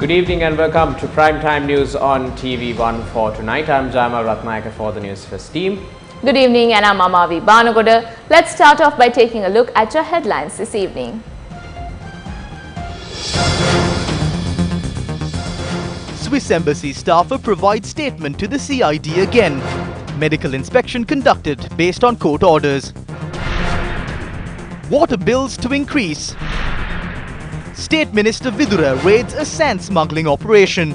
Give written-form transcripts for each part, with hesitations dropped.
Good evening and welcome to Primetime News on TV1 for tonight. I'm Jama Ratnayaka for the Newsfirst team. Good evening and I'm Amavi Banagoda. Let's start off by taking a look at your headlines this evening. Swiss Embassy staffer provides statement to the CID again. Medical inspection conducted based on court orders. Water bills to increase. State Minister Vidura raids a sand smuggling operation.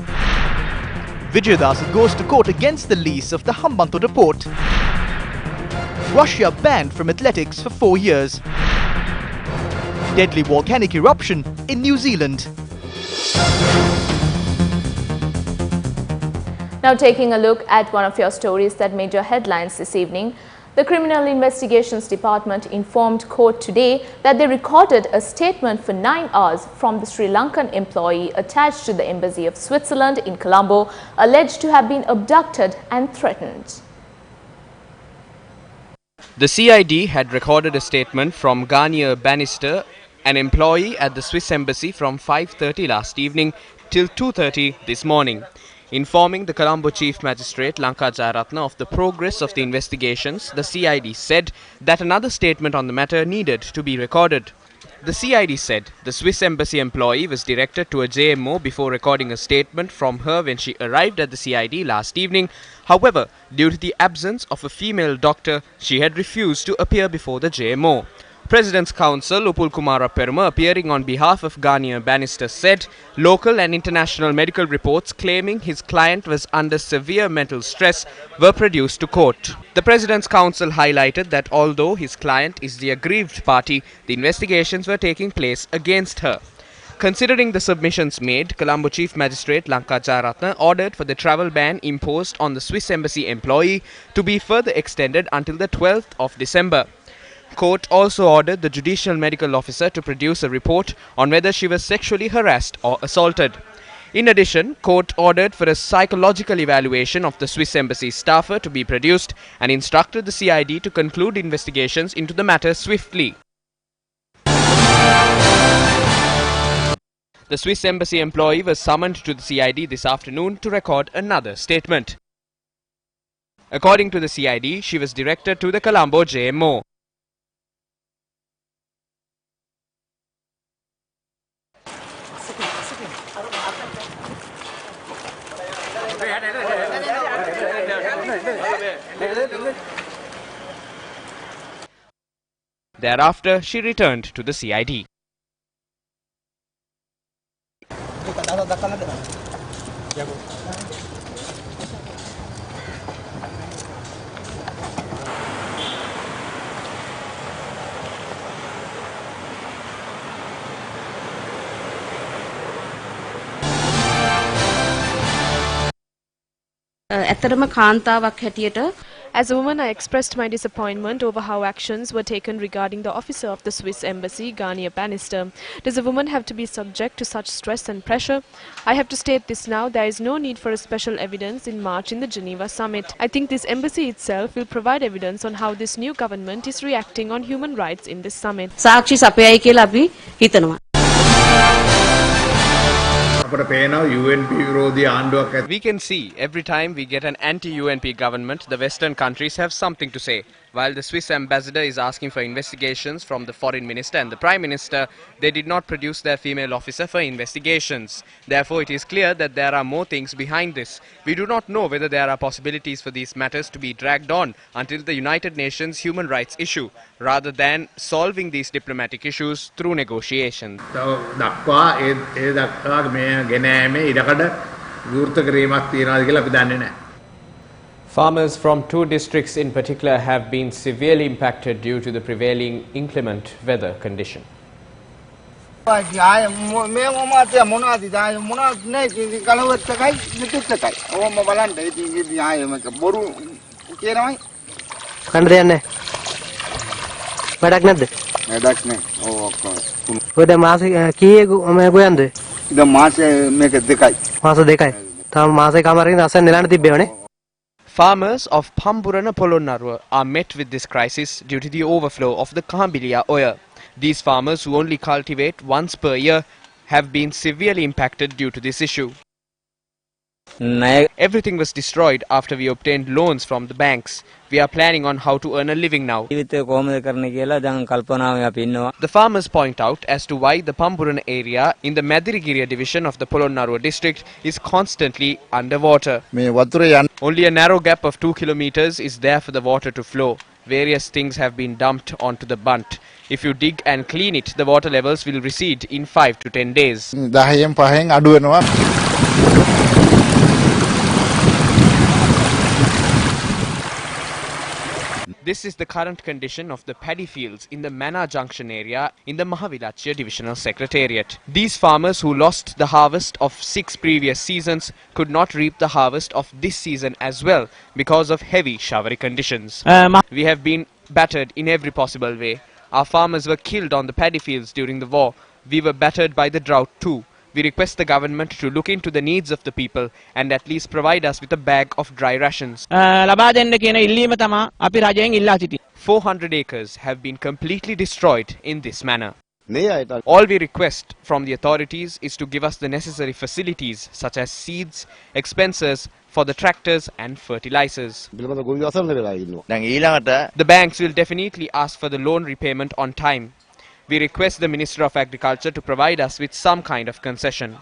Vijayadas goes to court against the lease of the Hambantota port. Russia banned from athletics for 4 years. Deadly volcanic eruption in New Zealand. Now taking a look at one of your stories that made your headlines this evening. The Criminal Investigations Department informed court today that they recorded a statement for 9 hours from the Sri Lankan employee attached to the Embassy of Switzerland in Colombo, alleged to have been abducted and threatened. The CID had recorded a statement from Garnier Bannister, an employee at the Swiss Embassy from 5:30 last evening till 2:30 this morning. Informing the Colombo Chief Magistrate Lanka of the progress of the investigations, the CID said that another statement on the matter needed to be recorded. The CID said the Swiss Embassy employee was directed to a JMO before recording a statement from her when she arrived at the CID last evening. However, due to the absence of a female doctor, she had refused to appear before the JMO. President's Counsel Upul Kumara Peruma, appearing on behalf of Garnier Bannister, said local and international medical reports claiming his client was under severe mental stress were produced to court. The President's Counsel highlighted that although his client is the aggrieved party, the investigations were taking place against her. Considering the submissions made, Colombo Chief Magistrate Lanka Jaratna ordered for the travel ban imposed on the Swiss Embassy employee to be further extended until the 12th of December. Court also ordered the Judicial Medical Officer to produce a report on whether she was sexually harassed or assaulted. In addition, court ordered for a psychological evaluation of the Swiss Embassy staffer to be produced and instructed the CID to conclude investigations into the matter swiftly. The Swiss Embassy employee was summoned to the CID this afternoon to record another statement. According to the CID, she was directed to the Colombo JMO. Thereafter, she returned to the CID. As a woman, I expressed my disappointment over how actions were taken regarding the officer of the Swiss Embassy, Garnier Bannister. Does a woman have to be subject to such stress and pressure? I have to state this now, there is no need for a special evidence in March in the Geneva summit. I think this embassy itself will provide evidence on how this new government is reacting on human rights in this summit. We can see every time we get an anti-UNP government, the Western countries have something to say. While the Swiss ambassador is asking for investigations from the foreign minister and the prime minister, they did not produce their female officer for investigations. Therefore, it is clear that there are more things behind this. We do not know whether there are possibilities for these matters to be dragged on until the United Nations human rights issue, rather than solving these diplomatic issues through negotiations. Farmers from 2 districts in particular have been severely impacted due to the prevailing inclement weather condition. Farmers of Pamburana Polonnaruwa are met with this crisis due to the overflow of the Kambilia oil. These farmers, who only cultivate once per year, have been severely impacted due to this issue. Everything was destroyed after we obtained loans from the banks. We are planning on how to earn a living now. The farmers point out as to why the Pamburan area in the Madirigiriya division of the Polonnaruwa district is constantly underwater. Only a narrow gap of 2 kilometers is there for the water to flow. Various things have been dumped onto the bunt. If you dig and clean it, the water levels will recede in 5 to 10 days. This is the current condition of the paddy fields in the Mana Junction area in the Mahavilachya Divisional Secretariat. These farmers who lost the harvest of 6 previous seasons could not reap the harvest of this season as well because of heavy showery conditions. We have been battered in every possible way. Our farmers were killed on the paddy fields during the war. We were battered by the drought too. We request the government to look into the needs of the people and at least provide us with a bag of dry rations. 400 acres have been completely destroyed in this manner. All we request from the authorities is to give us the necessary facilities such as seeds, expenses for the tractors and fertilizers. The banks will definitely ask for the loan repayment on time. We request the Minister of Agriculture to provide us with some kind of concession.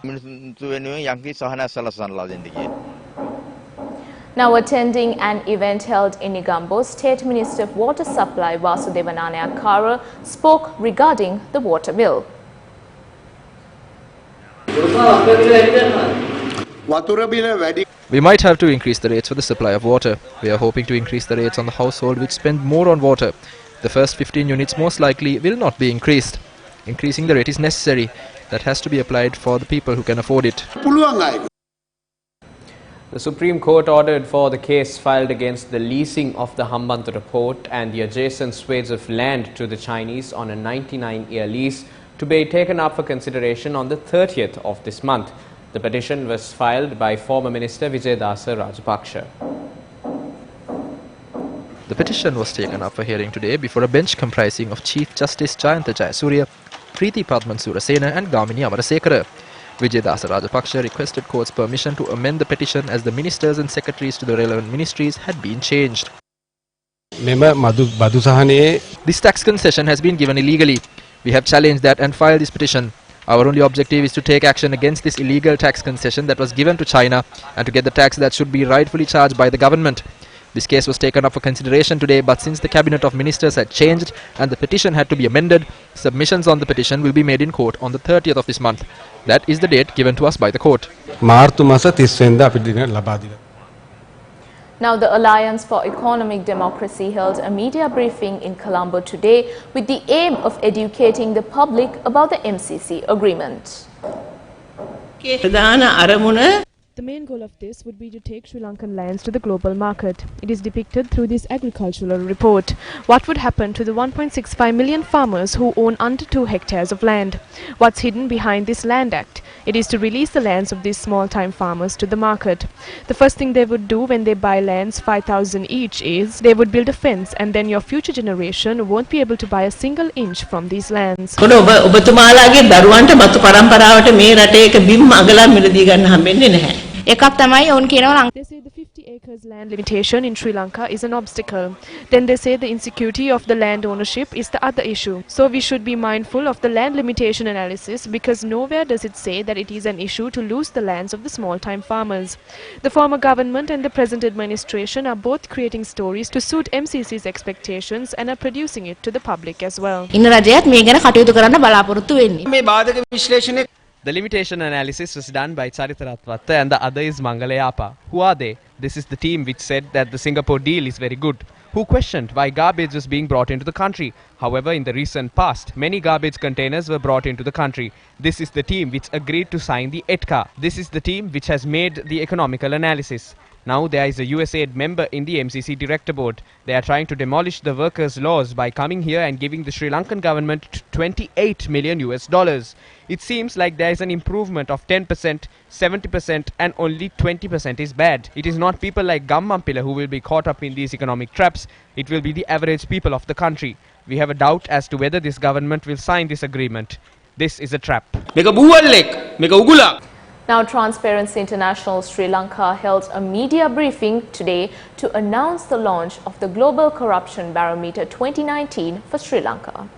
Now attending an event held in Negombo, State Minister of Water Supply Vasudevanana Kara spoke regarding the water bill. We might have to increase the rates for the supply of water. We are hoping to increase the rates on the household which spend more on water. The first 15 units most likely will not be increased. Increasing the rate is necessary. That has to be applied for the people who can afford it. The Supreme Court ordered for the case filed against the leasing of the Hambantota port and the adjacent swathes of land to the Chinese on a 99-year lease to be taken up for consideration on the 30th of this month. The petition was filed by former Minister Vijayadasa Rajapaksa. The petition was taken up for hearing today before a bench comprising of Chief Justice Jayanta Jayasuriya, Preeti Padman Surasena and Gamini Amarasekara. Vijayadasa Rajapaksa requested court's permission to amend the petition as the ministers and secretaries to the relevant ministries had been changed. This tax concession has been given illegally. We have challenged that and filed this petition. Our only objective is to take action against this illegal tax concession that was given to China and to get the tax that should be rightfully charged by the government. This case was taken up for consideration today, but since the Cabinet of Ministers had changed and the petition had to be amended, submissions on the petition will be made in court on the 30th of this month. That is the date given to us by the court. Now the Alliance for Economic Democracy held a media briefing in Colombo today with the aim of educating the public about the MCC agreement. The main goal of this would be to take Sri Lankan lands to the global market. It is depicted through this agricultural report. What would happen to the 1.65 million farmers who own under 2 hectares of land? What's hidden behind this Land Act? It is to release the lands of these small-time farmers to the market. The first thing they would do when they buy lands 5,000 each is they would build a fence, and then your future generation won't be able to buy a single inch from these lands. They say the 50 acres land limitation in Sri Lanka is an obstacle. Then they say the insecurity of the land ownership is the other issue. So we should be mindful of the land limitation analysis, because nowhere does it say that it is an issue to lose the lands of the small-time farmers. The former government and the present administration are both creating stories to suit MCC's expectations and are producing it to the public as well. The limitation analysis was done by Charitaratwatta and the other is Mangalayapa. Who are they? This is the team which said that the Singapore deal is very good. Who questioned why garbage was being brought into the country? However, in the recent past, many garbage containers were brought into the country. This is the team which agreed to sign the ETCA. This is the team which has made the economical analysis. Now there is a USAID member in the MCC Director Board. They are trying to demolish the workers' laws by coming here and giving the Sri Lankan government $28 million. It seems like there is an improvement of 10%, 70% and only 20% is bad. It is not people like Gammampila who will be caught up in these economic traps. It will be the average people of the country. We have a doubt as to whether this government will sign this agreement. This is a trap. Now, Transparency International Sri Lanka held a media briefing today to announce the launch of the Global Corruption Barometer 2019 for Sri Lanka.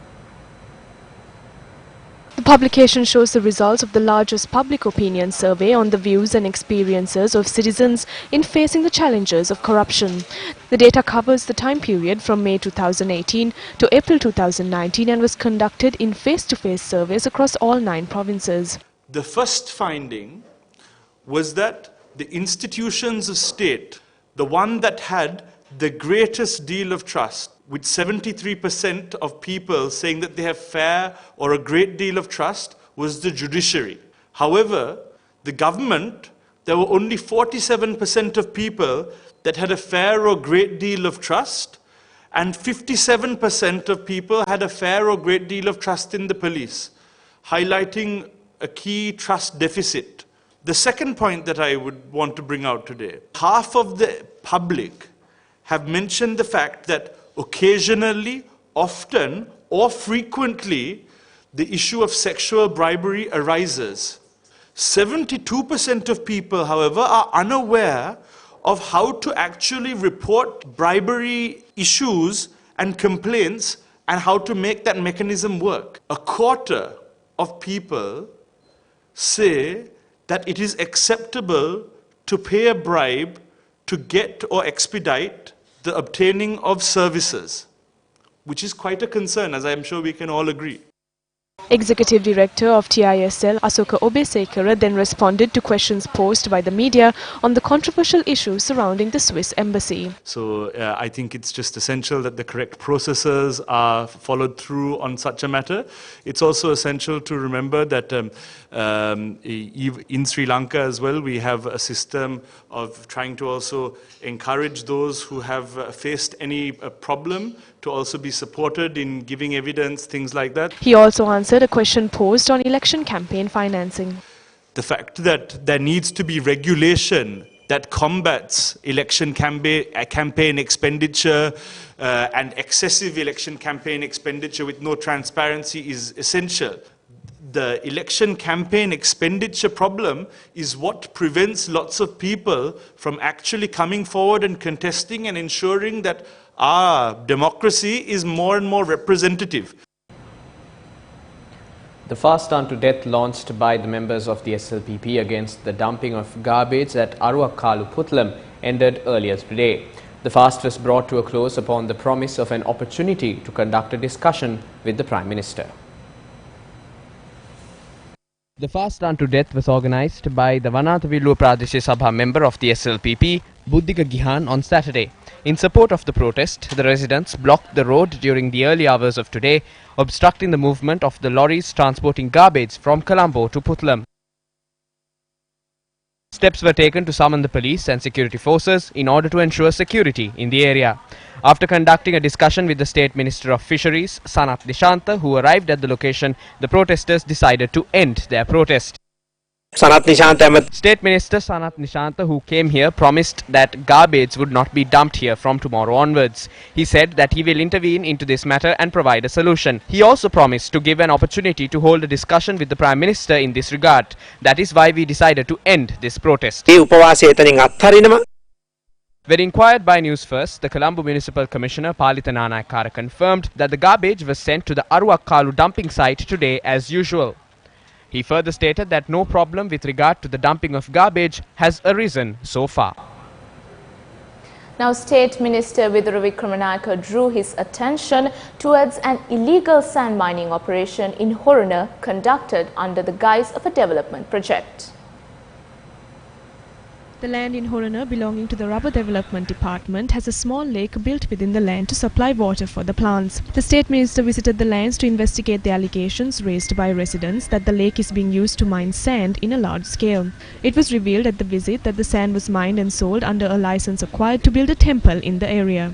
The publication shows the results of the largest public opinion survey on the views and experiences of citizens in facing the challenges of corruption. The data covers the time period from May 2018 to April 2019 and was conducted in face-to-face surveys across all 9 provinces. The first finding was that the institutions of state, the one that had the greatest deal of trust, with 73% of people saying that they have fair or a great deal of trust, was the judiciary. However, the government, there were only 47% of people that had a fair or great deal of trust, and 57% of people had a fair or great deal of trust in the police, highlighting a key trust deficit. The second point that I would want to bring out today, half of the public have mentioned the fact that occasionally, often, or frequently, the issue of sexual bribery arises. 72% of people, however, are unaware of how to actually report bribery issues and complaints and how to make that mechanism work. A quarter of people say that it is acceptable to pay a bribe to get or expedite the obtaining of services, which is quite a concern, as I am sure we can all agree. Executive Director of TISL, Asoka Obesekara, then responded to questions posed by the media on the controversial issues surrounding the Swiss embassy. So I think it's just essential that the correct processes are followed through on such a matter. It's also essential to remember that in Sri Lanka as well, we have a system of trying to also encourage those who have faced any problem to also be supported in giving evidence, things like that. He also answered a question posed on election campaign financing. The fact that there needs to be regulation that combats election campaign expenditure and excessive election campaign expenditure with no transparency is essential. The election campaign expenditure problem is what prevents lots of people from actually coming forward and contesting and ensuring that our democracy is more and more representative. The fast unto death launched by the members of the SLPP against the dumping of garbage at Aruwakkalu Puttlam ended earlier today. The fast was brought to a close upon the promise of an opportunity to conduct a discussion with the Prime Minister. The fast unto death was organised by the Vanathavilluwa Pradeshiya Sabha member of the SLPP, Buddhika Gihan, on Saturday. In support of the protest, the residents blocked the road during the early hours of today, obstructing the movement of the lorries transporting garbage from Colombo to Puttlam. Steps were taken to summon the police and security forces in order to ensure security in the area. After conducting a discussion with the State Minister of Fisheries, Sanath Nishantha, who arrived at the location, the protesters decided to end their protest. State Minister Sanath Nishantha, who came here, promised that garbage would not be dumped here from tomorrow onwards. He said that he will intervene into this matter and provide a solution. He also promised to give an opportunity to hold a discussion with the Prime Minister in this regard. That is why we decided to end this protest. When inquired by Newsfirst, the Colombo Municipal Commissioner Palitha Nanayakkara confirmed that the garbage was sent to the Aruwakkalu dumping site today as usual. He further stated that no problem with regard to the dumping of garbage has arisen so far. Now, State Minister Vidura Wickramanayake drew his attention towards an illegal sand mining operation in Horana conducted under the guise of a development project. The land in Horana, belonging to the Rubber Development Department, has a small lake built within the land to supply water for the plants. The State Minister visited the lands to investigate the allegations raised by residents that the lake is being used to mine sand in a large scale. It was revealed at the visit that the sand was mined and sold under a license acquired to build a temple in the area.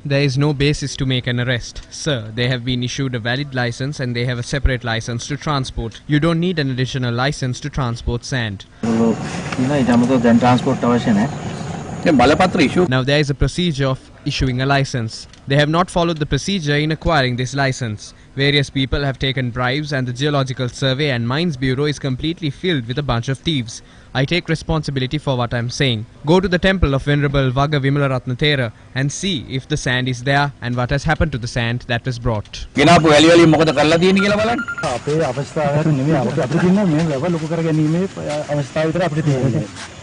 There is no basis to make an arrest. Sir, they have been issued a valid license and they have a separate license to transport. You don't need an additional license to transport sand. Now there is a procedure of issuing a license. They have not followed the procedure in acquiring this license. Various people have taken bribes and the Geological Survey and Mines Bureau is completely filled with a bunch of thieves. I take responsibility for what I am saying. Go to the temple of Venerable Vaga Vimalaratna Thera and see if the sand is there and what has happened to the sand that was brought.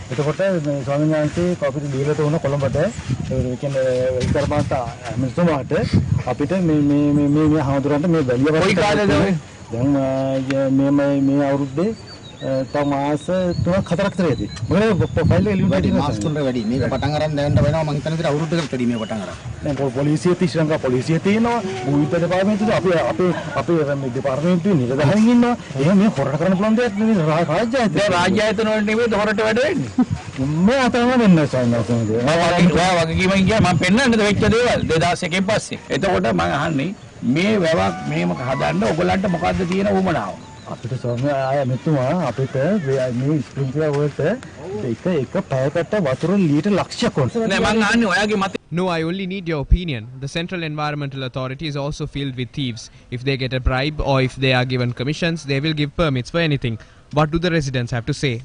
එතකොට ස්වාමීන් වහන්සේ කෝපිට දීලා තුන කොළඹට ඒ කියන්නේ විතරමාත මිනිස්සුමාට අපිට මේ හඳුරන්න මේ බැලිය වගේ දැන් මේ අවුරුද්දේ තව මාස 3-4ක් විතරයි. මොකද ෆයිල් එක ලියුම් දෙන්න මාස 3කට වැඩි. මේක පටන් අරන් දැනන්න වෙනවා මම හිතන විදිහට අවුරුද්දකට වැඩි මේ පටන් අරන්. දැන් පොලිසිය ශ්‍රී ලංකා පොලිසිය තියෙනවා, භූවිද්‍යා දෙපාර්තමේන්තුවේ අපේ මේ දෙපාර්තමේන්තුවේ නිලධාරීන් ඉන්නවා. එහෙනම් මේ හොරට කරන්න පුළුවන් දෙයක් නෙවෙයි රාජ්‍ය ආයතන. දැන් රාජ්‍ය ආයතන වල නෙවෙයි හොරට වැඩ වෙන්නේ. මේ අතම වෙන්නේ සයින්වන්සේ. ඔයා වගකීමෙන් ගියා මම පෙන්නන්නද වෙච්ච දේවල් 2001 පස්සේ. එතකොට මම අහන්නේ මේ වැවක් මෙහෙම හදන්න ඔයගලන්ට මොකද්ද තියෙන උවමනාව? අපිට සෝම ආය මෙතුමා අපිට මේ ස්ප්‍රින්ක්ලර් වලට එක පැයකට වතුර ලීටර් ලක්ෂයක් ඕන. නෑ මං අහන්නේ ඔයාගේ මත. No, I only need your opinion. The Central Environmental Authority is also filled with thieves. If they get a bribe or if they are given commissions, they will give permits for anything. What do the residents have to say?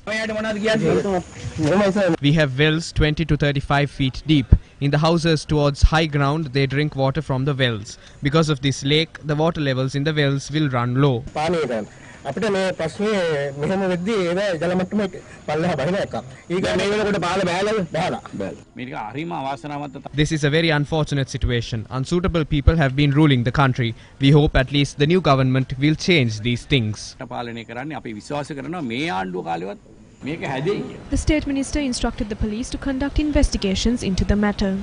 We have wells 20 to 35 feet deep. In the houses towards high ground, they drink water from the wells. Because of this lake, the water levels in the wells will run low. අපිට මේ ප්‍රශ්නේ මෙහෙම වෙද්දී ඒක ජල මට්ටම පල්ලෙහා බහින එකක්. ඊක මේ වෙනකොට බාල බෑලා. මේක හරිම අවාසනාවන්ත. This is a very unfortunate situation. Unsuitable people have been ruling the country. We hope at least the new government will change these things. පාලනය කරන්නේ අපි විශ්වාස කරනවා මේ ආණ්ඩුව කාලෙවත් මේක හැදෙයි. The State Minister instructed the police to conduct investigations into the matter.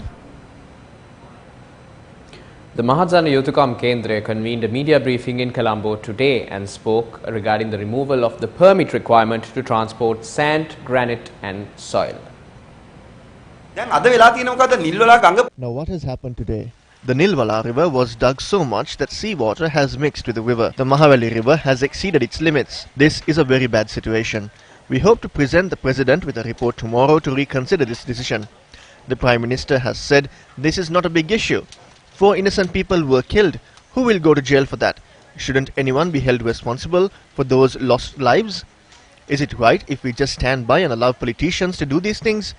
The Mahajana Yuthukam Kendra convened a media briefing in Colombo today and spoke regarding the removal of the permit requirement to transport sand, granite and soil. Now what has happened today? The Nilwala river was dug so much that seawater has mixed with the river. The Mahavali river has exceeded its limits. This is a very bad situation. We hope to present the President with a report tomorrow to reconsider this decision. The Prime Minister has said this is not a big issue. 4 innocent people were killed. Who will go to jail for that? Shouldn't anyone be held responsible for those lost lives? Is it right if we just stand by and allow politicians to do these things?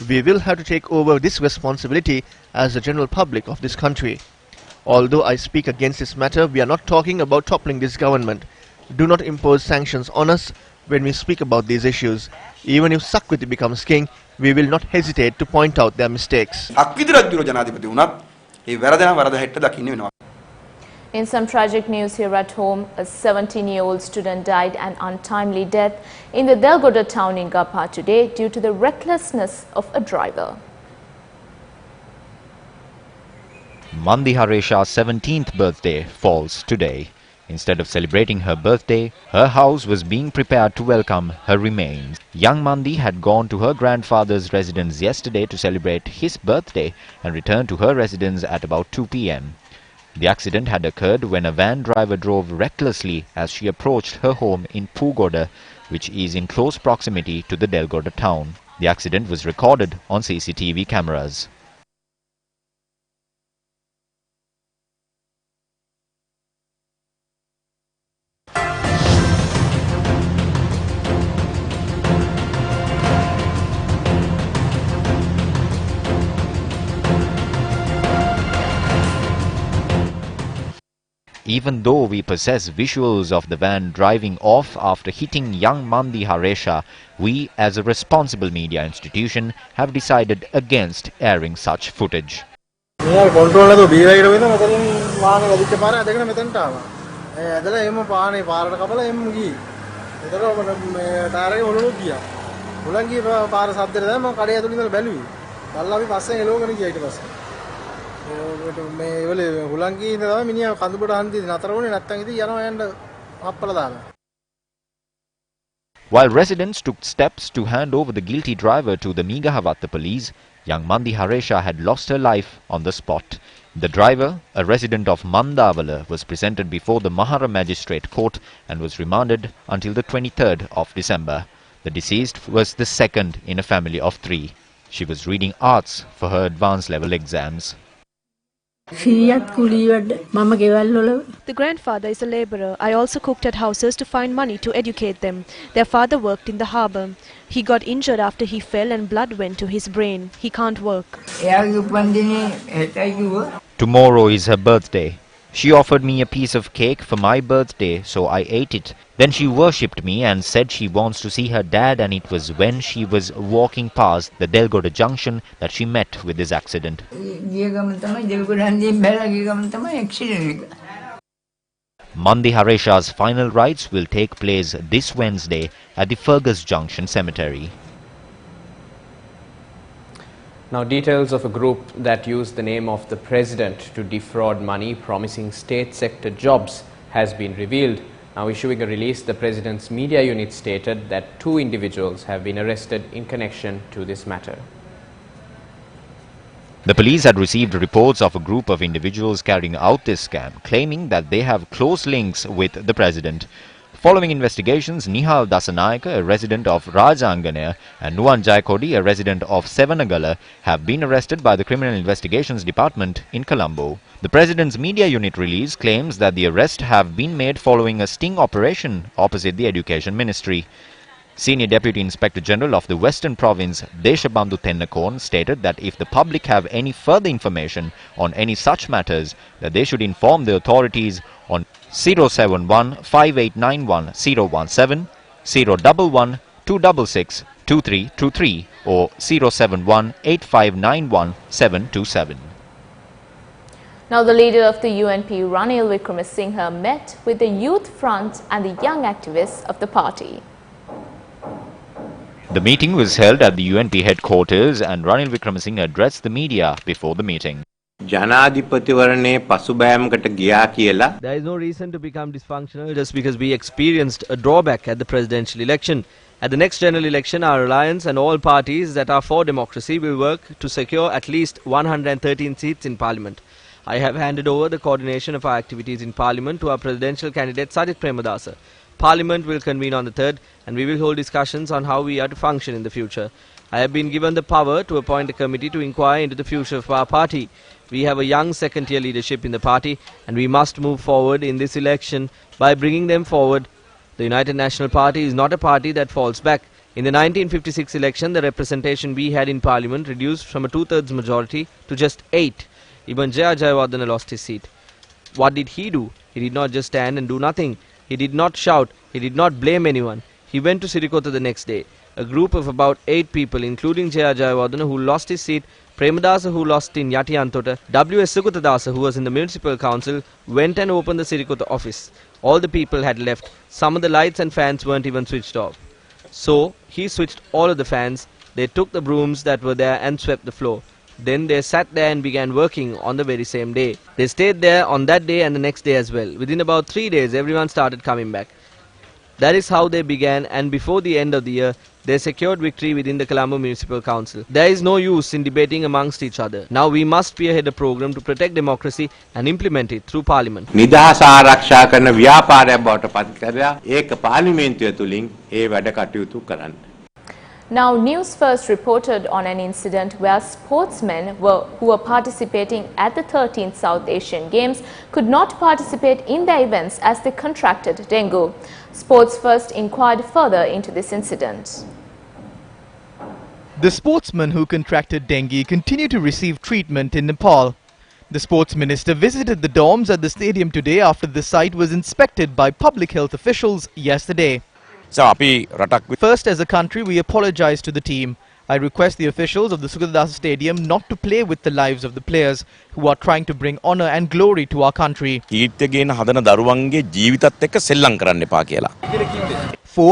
We will have to take over this responsibility as the general public of this country. Although I speak against this matter, we are not talking about toppling this government. Do not impose sanctions on us when we speak about these issues. Even if Sakwiti becomes king, we will not hesitate to point out their mistakes. In some tragic news here at home, a 17-year-old student died an untimely death in the Delgoda town in Gapa today due to the recklessness of a driver. Mandi Haresha's 17th birthday falls today. Instead of celebrating her birthday, her house was being prepared to welcome her remains. Young Mandi had gone to her grandfather's residence yesterday to celebrate his birthday and returned to her residence at about 2 p.m. The accident had occurred when a van driver drove recklessly as she approached her home in Pugoda, which is in close proximity to the Delgoda town. The accident was recorded on CCTV cameras. Even though we possess visuals of the van driving off after hitting young Mandi Haresha, we as a responsible media institution have decided against airing such footage. While residents took steps to hand over the guilty driver to the Megahavatta police, young Mandi Haresha had lost her life on the spot. The driver, a resident of Mandavala, was presented before the Mahara Magistrate Court and was remanded until the 23rd of December. The deceased was the second in a family of 3. She was reading arts for her advanced level exams. The grandfather is a labourer. I also cooked at houses to find money to educate them. Their father worked in the harbour. He got injured after he fell and blood went to his brain. He can't work. Tomorrow is her birthday. She offered me a piece of cake for my birthday, so I ate it. Then she worshipped me and said she wants to see her dad, and it was when she was walking past the Delgoda junction that she met with this accident. Mandi Haresha's final rites will take place this Wednesday at the Fergus Junction Cemetery. Now, details of a group that used the name of the president to defraud money promising state sector jobs has been revealed. Now, issuing a release, the president's media unit stated that 2 individuals have been arrested in connection to this matter. The police had received reports of a group of individuals carrying out this scam, claiming that they have close links with the president. Following investigations, Nihal Dasanayaka, a resident of Rajanganaya, and Nuwan Jayakodi, a resident of Sevanagala, have been arrested by the Criminal Investigations Department in Colombo. The President's media unit release claims that the arrests have been made following a sting operation opposite the Education Ministry. Senior Deputy Inspector General of the Western Province, Deshabandhu Tennakon, stated that if the public have any further information on any such matters, that they should inform the authorities on 071 5891 017, 011 266 2323 or 071 8591 727. Now, the leader of the UNP, Ranil Wickremesinghe, met with the Youth Front and the young activists of the party. The meeting was held at the UNP headquarters and Ranil Wickremesinghe addressed the media before the meeting. There is no reason to become dysfunctional just because we experienced a drawback at the presidential election. At the next general election, our alliance and all parties that are for democracy will work to secure at least 113 seats in Parliament. I have handed over the coordination of our activities in Parliament to our presidential candidate Sajith Premadasa. Parliament will convene on the 3rd and we will hold discussions on how we are to function in the future. I have been given the power to appoint a committee to inquire into the future of our party. We have a young second-tier leadership in the party and we must move forward in this election by bringing them forward. The United National Party is not a party that falls back. In the 1956 election, the representation we had in Parliament reduced from a 2/3 majority to just 8. Even Jaya Jayawardena lost his seat. What did he do? He did not just stand and do nothing. He did not shout. He did not blame anyone. He went to Sirikota the next day. A group of about 8 people, including Jaya Jayawardena, who lost his seat, Premadasa, who lost in Yati Antota, W.S. Sukutadasa, who was in the municipal council, went and opened the Sirikota office. All the people had left. Some of the lights and fans weren't even switched off. So he switched all of the fans. They took the brooms that were there and swept the floor. Then they sat there and began working on the very same day. They stayed there on that day and the next day as well. Within about 3 days, everyone started coming back. That is how they began, and before the end of the year, they secured victory within the Colombo Municipal Council. There is no use in debating amongst each other. Now we must spearhead a program to protect democracy and implement it through Parliament. නිදහස ආරක්ෂා කරන ව්‍යාපාරයක් බවට පත් කරලා ඒක පාර්ලිමේන්තුව තුලින් ඒ වැඩ කටයුතු කරන්න. Now, Newsfirst reported on an incident where sportsmen who were participating at the 13th South Asian Games could not participate in their events as they contracted dengue. Sportsfirst inquired further into this incident. The sportsmen who contracted dengue continue to receive treatment in Nepal. The sports minister visited the dorms at the stadium today after the site was inspected by public health officials yesterday. First, as a country, we apologize to the team. I request the officials of the Sukadasa Stadium not to play with the lives of the players who are trying to bring honor and glory to our country. 4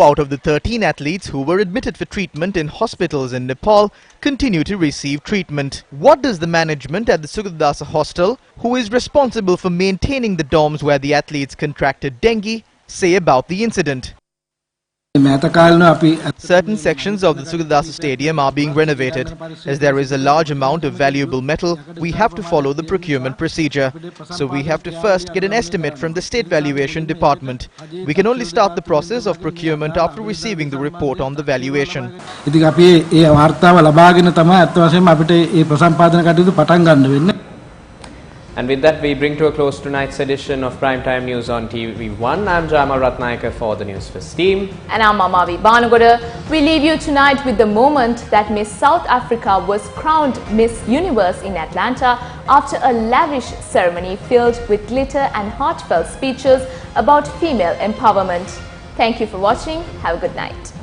out of the 13 athletes who were admitted for treatment in hospitals in Nepal continue to receive treatment. What does the management at the Sukadasa hostel, who is responsible for maintaining the dorms where the athletes contracted dengue, say about the incident? Certain sections of the Sugadasa Stadium are being renovated. As there is a large amount of valuable metal, we have to follow the procurement procedure. So we have to first get an estimate from the State Valuation Department. We can only start the process of procurement after receiving the report on the valuation. And with that, we bring to a close tonight's edition of Primetime News on TV1. I'm Jama Ratnayaka for the Newsfirst team. And I'm Amavi Banugoda. We leave you tonight with the moment that Miss South Africa was crowned Miss Universe in Atlanta after a lavish ceremony filled with glitter and heartfelt speeches about female empowerment. Thank you for watching. Have a good night.